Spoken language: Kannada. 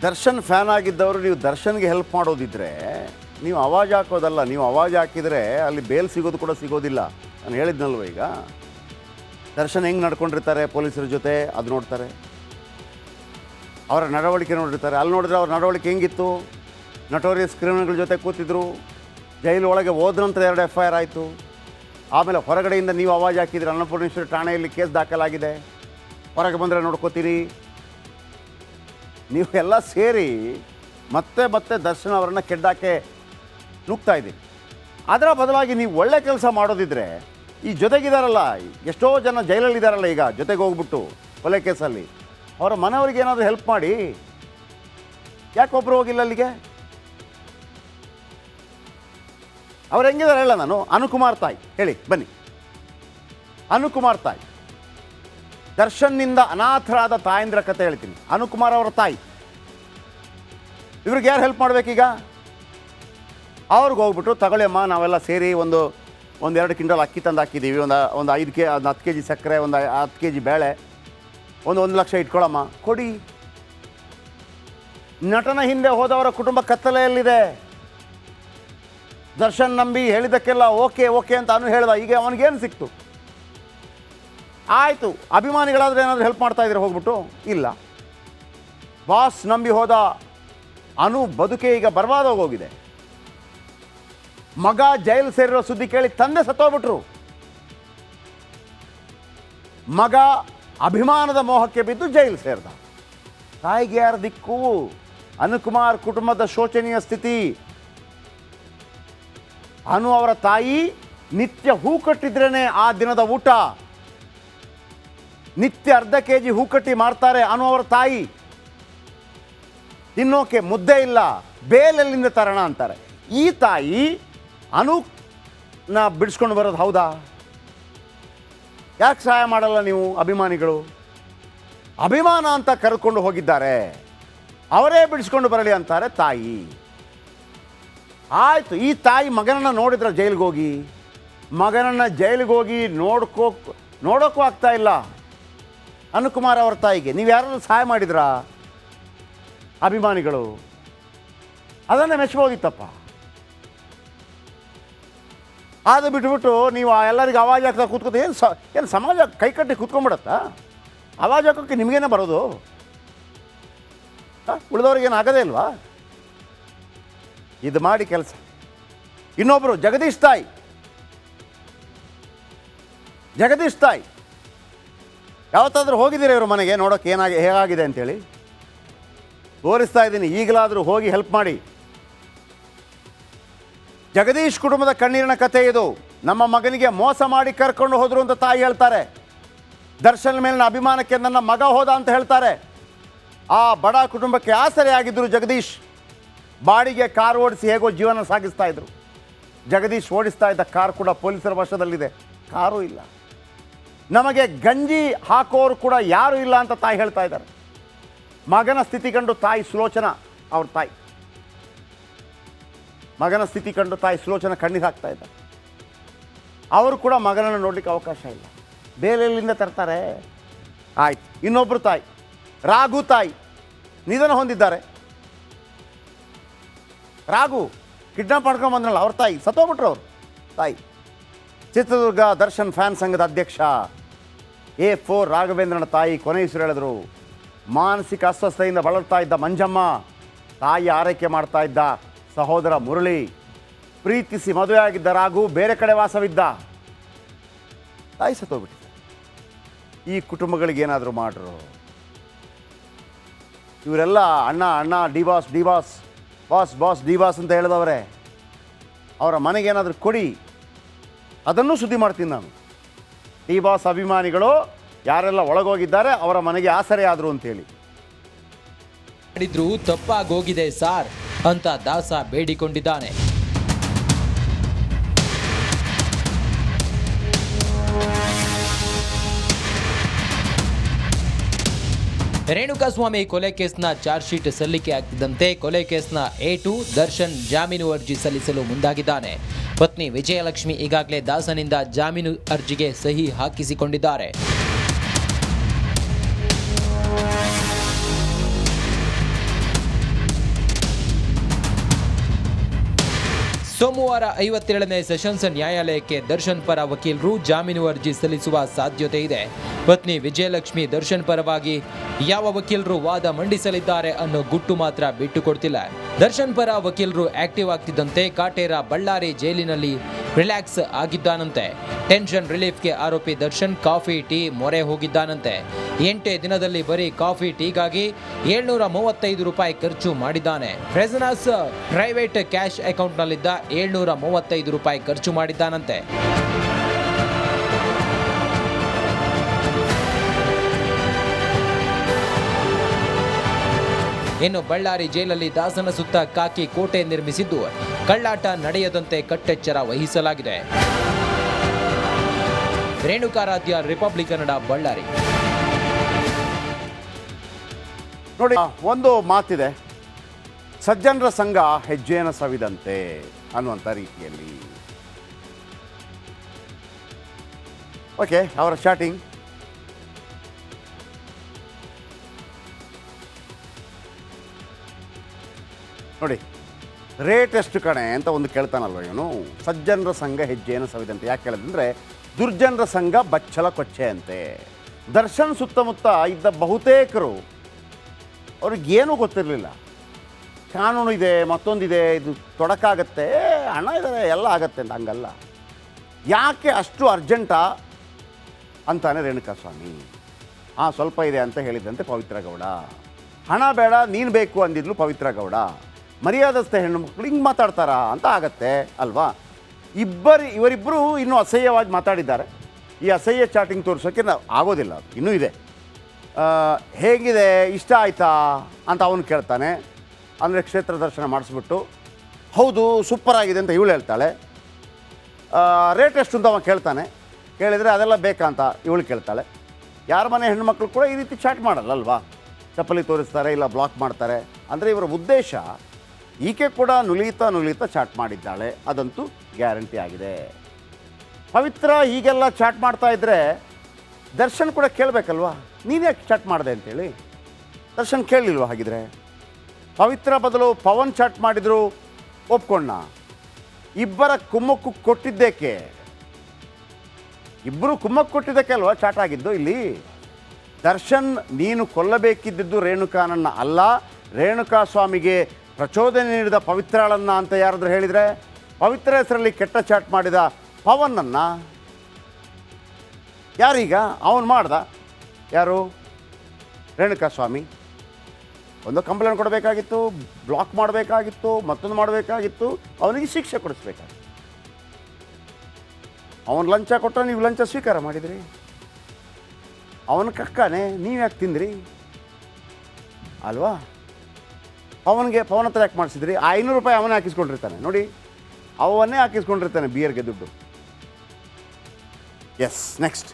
ದರ್ಶನ್ ಫ್ಯಾನ್ ಆಗಿದ್ದವರು ನೀವು ದರ್ಶನ್ಗೆ ಹೆಲ್ಪ್ ಮಾಡೋದಿದ್ರೆ ನೀವು ಆವಾಜ್ ಹಾಕೋದಲ್ಲ. ನೀವು ಆವಾಜ್ ಹಾಕಿದರೆ ಅಲ್ಲಿ ಬೇಲ್ ಸಿಗೋದು ಕೂಡ ಸಿಗೋದಿಲ್ಲ. ನಾನು ಹೇಳಿದ್ನಲ್ವ ಈಗ, ದರ್ಶನ್ ಹೆಂಗೆ ನಡ್ಕೊಂಡಿರ್ತಾರೆ ಪೊಲೀಸರ ಜೊತೆ ಅದು ನೋಡ್ತಾರೆ, ಅವರ ನಡವಳಿಕೆ ನೋಡಿರ್ತಾರೆ. ಅಲ್ಲಿ ನೋಡಿದ್ರೆ ಅವ್ರ ನಡವಳಿಕೆ ಹೆಂಗಿತ್ತು, ನಟೋರಿಯಸ್ ಕ್ರಿಮಿನಲ್ಗಳ ಜೊತೆ ಕೂತಿದ್ರು, ಜೈಲು ಒಳಗೆ ಹೋದ ನಂತರ 2 FIR ಆಯಿತು. ಆಮೇಲೆ ಹೊರಗಡೆಯಿಂದ ನೀವು ಆವಾಜ್ ಹಾಕಿದರೆ ಅನ್ನಪೂರ್ಣೇಶ್ವರಿ ಠಾಣೆಯಲ್ಲಿ ಕೇಸ್ ದಾಖಲಾಗಿದೆ. ಹೊರಗೆ ಬಂದರೆ ನೋಡ್ಕೋತೀರಿ. ನೀವು ಎಲ್ಲ ಸೇರಿ ಮತ್ತೆ ಮತ್ತೆ ದರ್ಶನ್ ಅವರನ್ನು ಕೆಡ್ಡಾಕೆ ನುಗ್ತಾ ಇದ್ದೀರಿ. ಅದರ ಬದಲಾಗಿ ನೀವು ಒಳ್ಳೆ ಕೆಲಸ ಮಾಡೋದಿದ್ರೆ, ಈ ಜೊತೆಗಿದಾರಲ್ಲ ಎಷ್ಟೋ ಜನ ಜೈಲಲ್ಲಿದ್ದಾರಲ್ಲ ಈಗ ಜೊತೆಗೆ ಹೋಗ್ಬಿಟ್ಟು ಕೊಲೆ ಕೇಸಲ್ಲಿ, ಅವರ ಮನೆಯವರಿಗೆ ಏನಾದರೂ ಹೆಲ್ಪ್ ಮಾಡಿ. ಯಾಕೆ ಒಬ್ಬರು ಹೋಗಿಲ್ಲ ಅಲ್ಲಿಗೆ? ಅವ್ರು ಹೆಂಗಿದ್ದಾರೆ ಹೇಳ. ನಾನು ಅನುಕುಮಾರ್ ತಾಯಿ ಹೇಳಿ ಬನ್ನಿ. ಅನುಕುಮಾರ್ ತಾಯಿ, ದರ್ಶನ್ನಿಂದ ಅನಾಥರಾದ ತಾಯಂದ್ರ ಕತೆ ಹೇಳ್ತೀನಿ. ಅನುಕುಮಾರ್ ಅವರ ತಾಯಿ, ಇವ್ರಿಗೆ ಯಾರು ಹೆಲ್ಪ್ ಮಾಡಬೇಕೀಗ? ಅವ್ರಿಗೆ ಹೋಗ್ಬಿಟ್ಟು ತಗೊಳ್ಳಿ ಅಮ್ಮ, ನಾವೆಲ್ಲ ಸೇರಿ ಒಂದು 2 ಕ್ವಿಂಟಲ್ ಅಕ್ಕಿ ತಂದು ಹಾಕಿದ್ದೀವಿ, ಒಂದು 10 kg ಸಕ್ಕರೆ, ಒಂದು 10 kg ಬೇಳೆ, ಒಂದು 1 ಲಕ್ಷ ಇಟ್ಕೊಳ್ಳಮ್ಮ, ಕೊಡಿ. ನಟನ ಹಿಂದೆ ಹೋದವರ ಕುಟುಂಬ ಕತ್ತಲೆಯಲ್ಲಿದೆ. ದರ್ಶನ್ ನಂಬಿ ಹೇಳಿದ್ದಕ್ಕೆಲ್ಲ ಓಕೆ ಓಕೆ ಅಂತ ಅನು ಹೇಳ್ದ. ಈಗ ಅವನಿಗೇನು ಸಿಕ್ತು? ಆಯಿತು, ಅಭಿಮಾನಿಗಳಾದರೆ ಏನಾದರೂ ಹೆಲ್ಪ್ ಮಾಡ್ತಾ ಇದ್ರೆ ಹೋಗ್ಬಿಟ್ಟು? ಇಲ್ಲ. ಬಾಸ್ ನಂಬಿ ಹೋದ ಅನು ಬದುಕೆ ಈಗ ಬರ್ಬಾದೋಗೋಗಿದೆ. ಮಗ ಜೈಲು ಸೇರಿರೋ ಸುದ್ದಿ ಕೇಳಿ ತಂದೆ ಸತ್ತೋಗ್ಬಿಟ್ರು. ಮಗ ಅಭಿಮಾನದ ಮೋಹಕ್ಕೆ ಬಿದ್ದು ಜೈಲು ಸೇರಿದ. ತಾಯಿಗೆ ಯಾರ ದಿಕ್ಕು? ಅನುಕುಮಾರ್ ಕುಟುಂಬದ ಶೋಚನೀಯ ಸ್ಥಿತಿ. ಅನು ಅವರ ತಾಯಿ ನಿತ್ಯ ಹೂ ಕಟ್ಟಿದ್ರೇನೆ ಆ ದಿನದ ಊಟ. ನಿತ್ಯ ಅರ್ಧ kg ಹೂ ಕಟ್ಟಿ ಮಾರ್ತಾರೆ ಅನು ಅವರ ತಾಯಿ. ತಿನ್ನೋಕೆ ಮುದ್ದೆ ಇಲ್ಲ, ಬೇಲೆಲ್ಲಿಂದ ತರೋಣ ಅಂತಾರೆ. ಈ ತಾಯಿ ಅನುನ ಬಿಡಿಸ್ಕೊಂಡು ಬರೋದು ಹೌದಾ? ಯಾಕೆ ಸಹಾಯ ಮಾಡಲ್ಲ ನೀವು ಅಭಿಮಾನಿಗಳು? ಅಭಿಮಾನ ಅಂತ ಕರೆದುಕೊಂಡು ಹೋಗಿದ್ದಾರೆ, ಅವರೇ ಬಿಡಿಸ್ಕೊಂಡು ಬರಲಿ ಅಂತಾರೆ ತಾಯಿ. ಆಯಿತು, ಈ ತಾಯಿ ಮಗನನ್ನು ನೋಡಿದ್ರೆ ಜೈಲಿಗೆ ಹೋಗಿ, ಮಗನನ್ನು ಜೈಲಿಗೆ ಹೋಗಿ ನೋಡೋಕ್ಕೂ ಆಗ್ತಾ ಇಲ್ಲ ಅನುಕುಮಾರ್ ಅವರ ತಾಯಿಗೆ. ನೀವು ಯಾರಾದ್ರೂ ಸಹಾಯ ಮಾಡಿದ್ರಾ ಅಭಿಮಾನಿಗಳು? ಅದನ್ನೇ ಮೆಚ್ಚಬಹುದಿತ್ತಪ್ಪ. ಅದು ಬಿಟ್ಬಿಟ್ಟು ನೀವು ಎಲ್ಲರಿಗೂ ಆವಾಜ್ ಹಾಕ್ತಾ ಕೂತ್ಕೋದು ಏನು ಸಮಾಜ ಕೈಕಟ್ಟಿ ಕೂತ್ಕೊಂಡ್ಬಿಡತ್ತಾ? ಆವಾಜ್ ಹಾಕೋಕ್ಕೆ ನಿಮಗೇನೆ ಬರೋದು, ಉಳಿದವ್ರಿಗೇನು ಆಗೋದೇ ಇಲ್ವಾ? ಇದು ಮಾಡಿ ಕೆಲಸ. ಇನ್ನೊಬ್ಬರು ಜಗದೀಶ್ ತಾಯಿ ಯಾವತ್ತಾದರೂ ಹೋಗಿದ್ದೀರಾ ಇವರು ಮನೆಗೆ ನೋಡೋಕ್ಕೆ ಹೇಗಾಗಿದೆ ಅಂತೇಳಿ? ತೋರಿಸ್ತಾ ಇದ್ದೀನಿ, ಈಗಲಾದರೂ ಹೋಗಿ ಹೆಲ್ಪ್ ಮಾಡಿ. ಜಗದೀಶ್ ಕುಟುಂಬದ ಕಣ್ಣೀರಿನ ಕಥೆ ಇದು. ನಮ್ಮ ಮಗನಿಗೆ ಮೋಸ ಮಾಡಿ ಕರ್ಕೊಂಡು ಹೋದರು ಅಂತ ತಾಯಿ ಹೇಳ್ತಾರೆ. ದರ್ಶನ್ ಮೇಲಿನ ಅಭಿಮಾನಕ್ಕೆ ನನ್ನ ಮಗ ಹೋದ ಅಂತ ಹೇಳ್ತಾರೆ. ಆ ಬಡ ಕುಟುಂಬಕ್ಕೆ ಆಸರೆಯಾಗಿದ್ದರು ಜಗದೀಶ್. ಬಾಡಿಗೆ ಕಾರ್ ಓಡಿಸಿ ಹೇಗೋ ಜೀವನ ಸಾಗಿಸ್ತಾ ಇದ್ರು. ಜಗದೀಶ್ ಓಡಿಸ್ತಾ ಇದ್ದ ಕಾರ್ ಕೂಡ ಪೊಲೀಸರ ವಶದಲ್ಲಿದೆ. ಕಾರೂ ಇಲ್ಲ. ನಮಗೆ ಗಂಜಿ ಹಾಕೋರು ಕೂಡ ಯಾರೂ ಇಲ್ಲ ಅಂತ ತಾಯಿ ಹೇಳ್ತಾ ಇದ್ದಾರೆ. ಮಗನ ಸ್ಥಿತಿ ಕಂಡು ತಾಯಿ ಸುಲೋಚನಾ, ಅವ್ರ ತಾಯಿ ಮಗನ ಸ್ಥಿತಿ ಕಂಡು ತಾಯಿ ಸುಲೋಚನಾ ಕಣ್ಣೀರು ಹಾಕ್ತಾ ಇದ್ದಾರೆ. ಅವರು ಕೂಡ ಮಗನನ್ನು ನೋಡಲಿಕ್ಕೆ ಅವಕಾಶ ಇಲ್ಲ, ಬೇಲೆಲ್ಲಿಂದ ತರ್ತಾರೆ. ಆಯ್ತು, ಇನ್ನೊಬ್ಬರು ತಾಯಿ ರಾಘು ತಾಯಿ ನಿಧನ ಹೊಂದಿದ್ದಾರೆ. ರಾಘು ಕಿಡ್ನಾಪ್ ಮಾಡ್ಕೊಂಡು ಬಂದ್ರಲ್ಲ ಅವ್ರ ತಾಯಿ ಸತ್ತೋಗ್ಬಿಟ್ರು. ಅವರು ತಾಯಿ ಚಿತ್ರದುರ್ಗ ದರ್ಶನ್ ಫ್ಯಾನ್ ಸಂಘದ ಅಧ್ಯಕ್ಷ A4 ರಾಘವೇಂದ್ರನ ತಾಯಿ ಕೊನೆಯುಸಿರು ಹೇಳಿದ್ರು. ಮಾನಸಿಕ ಅಸ್ವಸ್ಥತೆಯಿಂದ ಬಳಲ್ತಾ ಇದ್ದ ಮಂಜಮ್ಮ, ತಾಯಿ ಆರೈಕೆ ಮಾಡ್ತಾ ಇದ್ದ ಸಹೋದರ ಮುರಳಿ, ಪ್ರೀತಿಸಿ ಮದುವೆಯಾಗಿದ್ದ ರಾಘು ಬೇರೆ ಕಡೆ ವಾಸವಿದ್ದ. ತಾಯಿ ಸತ್ತೋಗ್ಬಿಟ್ಟಿದೆ. ಈ ಕುಟುಂಬಗಳಿಗೆ ಏನಾದರೂ ಮಾಡ್ರು. ಇವರೆಲ್ಲ ಅಣ್ಣ ಅಣ್ಣ D boss boss boss D boss ಅಂತ ಹೇಳಿದವರೇ. ಅವರ ಮನೆಗೇನಾದರೂ ಕೊಡಿ, ಅದನ್ನು ಸುದ್ದಿ ಮಾಡ್ತೀನಿ ನಾನು. ಡಿ ಬಾಸ್ ಅಭಿಮಾನಿಗಳು ಯಾರೆಲ್ಲ ಒಳಗೋಗಿದ್ದಾರೆ ಅವರ ಮನೆಗೆ ಆಸರೆ ಆದರು ಅಂತೇಳಿ. ಮಾಡಿದ್ರು ತಪ್ಪಾಗೋಗಿದೆ ಸಾರ್ ಅಂತ ದಾಸ ಬೇಡಿಕೊಂಡಿದ್ದಾನೆ. ರೇಣುಕಾಸ್ವಾಮಿ ಕೊಲೆ ಕೇಸ್ನ ಚಾರ್ಜ್ ಶೀಟ್ ಸಲ್ಲಿಕೆ ಆಗ್ತಿದ್ದಂತೆ ಕೊಲೆ ಕೇಸ್ನ A2 ದರ್ಶನ್ ಜಾಮೀನು ಅರ್ಜಿ ಸಲ್ಲಿಸಲು ಮುಂದಾಗಿದ್ದಾನೆ. ಪತ್ನಿ ವಿಜಯಲಕ್ಷ್ಮಿ ಈಗಾಗಲೇ ದಾಸನಿಂದ ಜಾಮೀನು ಅರ್ಜಿಗೆ ಸಹಿ ಹಾಕಿಸಿಕೊಂಡಿದ್ದಾರೆ. ಸೋಮವಾರ 57ನೇ ಸೆಷನ್ಸ್ ನ್ಯಾಯಾಲಯಕ್ಕೆ ದರ್ಶನ್ ಪರ ವಕೀಲರು ಜಾಮೀನು ಅರ್ಜಿ ಸಲ್ಲಿಸುವ ಸಾಧ್ಯತೆ ಇದೆ. ಪತ್ನಿ ವಿಜಯಲಕ್ಷ್ಮಿ ದರ್ಶನ್ ಪರವಾಗಿ ಯಾವ ವಕೀಲರು ವಾದ ಮಂಡಿಸಲಿದ್ದಾರೆ ಅನ್ನೋ ಗುಟ್ಟು ಮಾತ್ರ ಬಿಟ್ಟುಕೊಡ್ತಿಲ್ಲ. ದರ್ಶನ್ ಪರ ವಕೀಲರು ಆಕ್ಟಿವ್ ಆಗ್ತಿದ್ದಂತೆ ಕಾಟೇರ ಬಳ್ಳಾರಿ ಜೈಲಿನಲ್ಲಿ ರಿಲ್ಯಾಕ್ಸ್ ಆಗಿದ್ದಾನಂತೆ. ಟೆನ್ಷನ್ ರಿಲೀಫ್ಗೆ ಆರೋಪಿ ದರ್ಶನ್ ಕಾಫಿ ಟೀ ಮೊರೆ ಹೋಗಿದ್ದಾನಂತೆ. 8 ದಿನದಲ್ಲಿ ಬರೀ ಕಾಫಿ ಟೀಗಾಗಿ 735 ರೂಪಾಯಿ ಖರ್ಚು ಮಾಡಿದ್ದಾನೆ. ಪ್ರೆಸನಸ್ ಪ್ರೈವೇಟ್ ಕ್ಯಾಶ್ ಅಕೌಂಟ್ನಲ್ಲಿದ್ದ 735 ರೂಪಾಯಿ ಖರ್ಚು ಮಾಡಿದ್ದಾನಂತೆ. ಇನ್ನು ಬಳ್ಳಾರಿ ಜೈಲಲ್ಲಿ ದಾಸನ ಸುತ್ತ ಕಾಕಿ ಕೋಟೆ ನಿರ್ಮಿಸಿದ್ದು ಕಳ್ಳಾಟ ನಡೆಯದಂತೆ ಕಟ್ಟೆಚ್ಚರ ವಹಿಸಲಾಗಿದೆ. ರೇಣುಕಾರಾಧ್ಯ, ರಿಪಬ್ಲಿಕ್ ಕನ್ನಡ, ಬಳ್ಳಾರಿ. ನೋಡಿ, ಒಂದು ಮಾತಿದೆ, ಸಜ್ಜನರ ಸಂಘ ಹೆಜ್ಜೆಯನ್ನು ಸವಿದಂತೆ ಅನ್ನುವಂಥ ರೀತಿಯಲ್ಲಿ. ಓಕೆ, ಅವರ ಚಾಟಿಂಗ್ ನೋಡಿ. ರೇಟ್ ಎಷ್ಟು ಕಣೆ ಅಂತ ಒಂದು ಕೇಳ್ತಾನಲ್ವ ಇವನು. ಸಜ್ಜನರ ಸಂಘ ಹೆಜ್ಜೆಯನ್ನು ಸವಿದಂತೆ ಯಾಕೆ ಕೇಳಿದ್ರೆ, ದುರ್ಜನರ ಸಂಘ ಬಚ್ಚಲ ಕೊಚ್ಚೆ ಅಂತೆ. ದರ್ಶನ್ ಸುತ್ತಮುತ್ತ ಇದ್ದ ಬಹುತೇಕರು ಅವ್ರಿಗೇನೂ ಗೊತ್ತಿರಲಿಲ್ಲ. ಕಾನೂನು ಇದೆ, ಮತ್ತೊಂದಿದೆ, ಇದು ತೊಡಕಾಗತ್ತೆ, ಹಣ ಇದ್ದಾರೆ, ಎಲ್ಲ ಆಗತ್ತೆ ಅಂತ. ಹಂಗಲ್ಲ. ಯಾಕೆ ಅಷ್ಟು ಅರ್ಜೆಂಟಾ ಅಂತಾನೆ ರೇಣುಕಾಸ್ವಾಮಿ. ಸ್ವಲ್ಪ ಇದೆ ಅಂತ ಹೇಳಿದಂತೆ ಪವಿತ್ರ ಗೌಡ. ಹಣ ಬೇಡ, ನೀನು ಬೇಕು ಅಂದಿದ್ಲು ಪವಿತ್ರ ಗೌಡ. ಮರ್ಯಾದಸ್ಥ ಹೆಣ್ಣು ಮಕ್ಕಳು ಹಿಂಗೆ ಮಾತಾಡ್ತಾರಾ ಅಂತ ಆಗತ್ತೆ ಅಲ್ವಾ. ಇವರಿಬ್ಬರು ಇನ್ನೂ ಅಸಹ್ಯವಾಗಿ ಮಾತಾಡಿದ್ದಾರೆ. ಈ ಅಸಹ್ಯ ಚಾಟಿಂಗ್ ತೋರಿಸೋಕ್ಕೆ ಆಗೋದಿಲ್ಲ, ಅದು ಇನ್ನೂ ಇದೆ. ಹೇಗಿದೆ, ಇಷ್ಟ ಆಯಿತಾ ಅಂತ ಅವನು ಕೇಳ್ತಾನೆ. ಅಂದರೆ ಕ್ಷೇತ್ರ ದರ್ಶನ ಮಾಡಿಸ್ಬಿಟ್ಟು ಹೌದು ಸೂಪರ್ ಆಗಿದೆ ಅಂತ ಇವಳು ಹೇಳ್ತಾಳೆ. ರೇಟ್ ಎಷ್ಟು ಅಂತ ಅವ ಕೇಳ್ತಾನೆ. ಕೇಳಿದರೆ ಅದೆಲ್ಲ ಬೇಕಾ ಅಂತ ಇವಳು ಕೇಳ್ತಾಳೆ. ಯಾರ ಮನೆ ಹೆಣ್ಮಕ್ಳು ಕೂಡ ಈ ರೀತಿ ಚಾಟ್ ಮಾಡಲ್ಲಲ್ವಾ. ಚಪ್ಪಲಿ ತೋರಿಸ್ತಾರೆ, ಇಲ್ಲ ಬ್ಲಾಕ್ ಮಾಡ್ತಾರೆ. ಅಂದರೆ ಇವರ ಉದ್ದೇಶ, ಈಕೆ ಕೂಡ ನುಲಿತಾ ಚಾಟ್ ಮಾಡಿದ್ದಾಳೆ, ಅದಂತೂ ಗ್ಯಾರಂಟಿ ಆಗಿದೆ. ಪವಿತ್ರ ಹೀಗೆಲ್ಲ ಚಾಟ್ ಮಾಡ್ತಾ ಇದ್ದರೆ ದರ್ಶನ್ ಕೂಡ ಕೇಳಬೇಕಲ್ವಾ, ನೀನು ಯಾಕೆ ಚಾಟ್ ಮಾಡಿದೆ ಅಂತೇಳಿ. ದರ್ಶನ್ ಕೇಳಲಿಲ್ವ? ಹಾಗಿದ್ರೆ ಪವಿತ್ರ ಬದಲು ಪವನ್ ಚಾಟ್ ಮಾಡಿದ್ರು ಒಪ್ಕೊಂಡ. ಇಬ್ಬರ ಕುಮ್ಮಕ್ಕು ಕೊಟ್ಟಿದ್ದೇಕೆ? ಇಬ್ಬರು ಕುಮ್ಮಕ್ಕು ಕೊಟ್ಟಿದ್ದಕ್ಕೆ ಅಲ್ವಾ ಚಾಟ್ ಆಗಿದ್ದು ಇಲ್ಲಿ. ದರ್ಶನ್ ನೀನು ಕೊಲ್ಲಬೇಕಿದ್ದದ್ದು ರೇಣುಕಾನನ್ನ ಅಲ್ಲ, ರೇಣುಕಾ ಸ್ವಾಮಿಗೆ ಪ್ರಚೋದನೆ ನೀಡಿದ ಪವಿತ್ರಳನ್ನ ಅಂತ ಯಾರಾದರೂ ಹೇಳಿದರೆ, ಪವಿತ್ರ ಹೆಸರಲ್ಲಿ ಕೆಟ್ಟ ಚಾಟ್ ಮಾಡಿದ ಪವನನ್ನು ಯಾರೀಗ ಅವನು ಮಾಡ್ದ? ಯಾರು? ರೇಣುಕಾ ಸ್ವಾಮಿ. ಒಂದು ಕಂಪ್ಲೇಂಟ್ ಕೊಡಬೇಕಾಗಿತ್ತು, ಬ್ಲಾಕ್ ಮಾಡಬೇಕಾಗಿತ್ತು, ಮತ್ತೊಂದು ಮಾಡಬೇಕಾಗಿತ್ತು, ಅವನಿಗೆ ಶಿಕ್ಷೆ ಕೊಡಿಸ್ಬೇಕಾಗಿತ್ತು. ಅವನು ಲಂಚ ಕೊಟ್ಟ, ನೀವು ಲಂಚ ಸ್ವೀಕಾರ ಮಾಡಿದ್ರಿ. ಅವನ ಕಕ್ಕಾನೆ, ನೀವು ಯಾಕೆ ತಿಂದ್ರಿ ಅಲ್ವಾ? ಪವನ ಹತ್ರ ಯಾಕೆ ಮಾಡಿಸಿದ್ರಿ? 500 ರೂಪಾಯಿ ಅವನೇ ಹಾಕಿಸ್ಕೊಂಡಿರ್ತಾನೆ ನೋಡಿ, ಅವನ್ನೇ ಹಾಕಿಸ್ಕೊಂಡಿರ್ತಾನೆ ಬಿಯರ್ಗೆ ದುಡ್ಡು. Yes, next.